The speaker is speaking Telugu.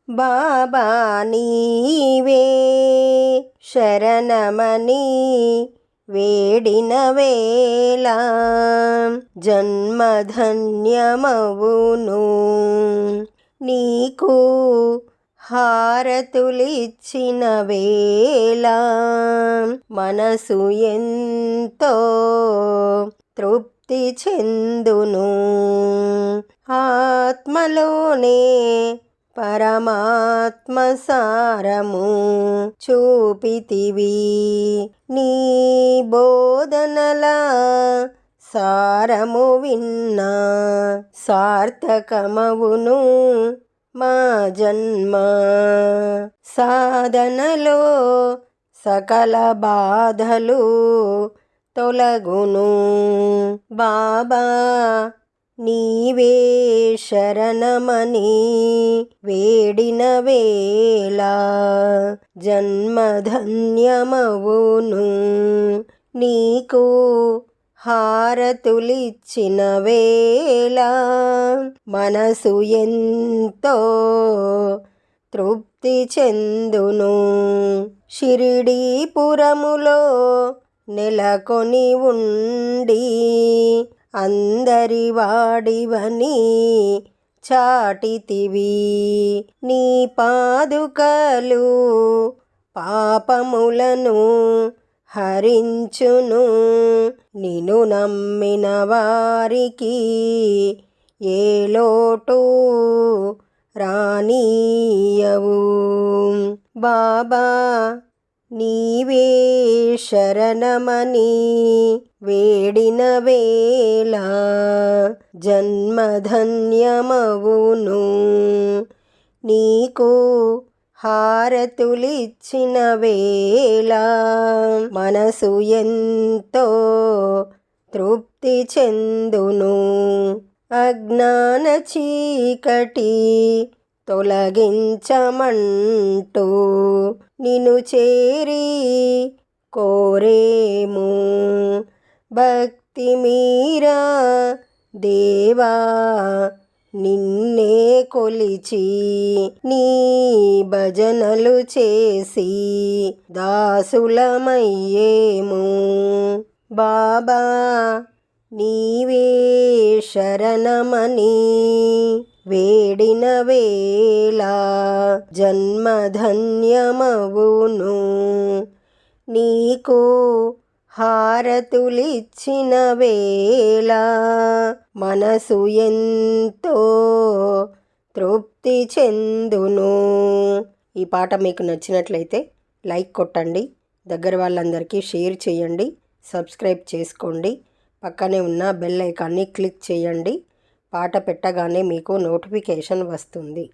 బాబా నీవే శరణమని వేడిన వేళ జన్మధన్యమవును. నీకు హారతులిచ్చిన వేళ మనసు ఎంతో తృప్తి చెందును. ఆత్మలోనే పరమాత్మ సారము చూపితివి. నీ బోధనల సారము విన్నా సార్థకమవును మా జన్మ. సాధనలో సకల బాధలు తొలగును. బాబా నీవే శరణమని వేడిన వేళ జన్మధన్యమవును. నీకు హారతులిచ్చిన వేళ మనసు ఎంతో తృప్తి చెందును. షిరిడీపురములో నెలకొని ఉండి అందరి వాడివని చాటితివి. నీ పాదుకలు పాపములను హరించును. నిన్ను నమ్మిన వారికి ఏ లోటు రానీయవు. బాబా నీవే శరణమని వేడిన వేళ జన్మధన్యమవును. నీకు హారతులిచ్చిన వేళ మనసు ఎంతో తృప్తి చెందును. అజ్ఞాన చీకటి తొలగించమంటూ నిన్ను చేరి కోరేము. భక్తి మీరా దేవా నిన్నే కొలిచి నీ భజనలు చేసి దాసులమయ్యేము. బాబా నీవే శరణమని వేడిన వేళ జన్మధన్యమవును. నీకు హారతులిచ్చిన వేళ మనసు ఎంతో తృప్తి చెందును. ఈ పాట మీకు నచ్చినట్లయితే లైక్ కొట్టండి, దగ్గర వాళ్ళందరికీ షేర్ చేయండి, సబ్స్క్రైబ్ చేసుకోండి, పక్కనే ఉన్న బెల్ ఐకాన్ని క్లిక్ చేయండి. పాట పెట్టగానే మీకు నోటిఫికేషన్ వస్తుంది.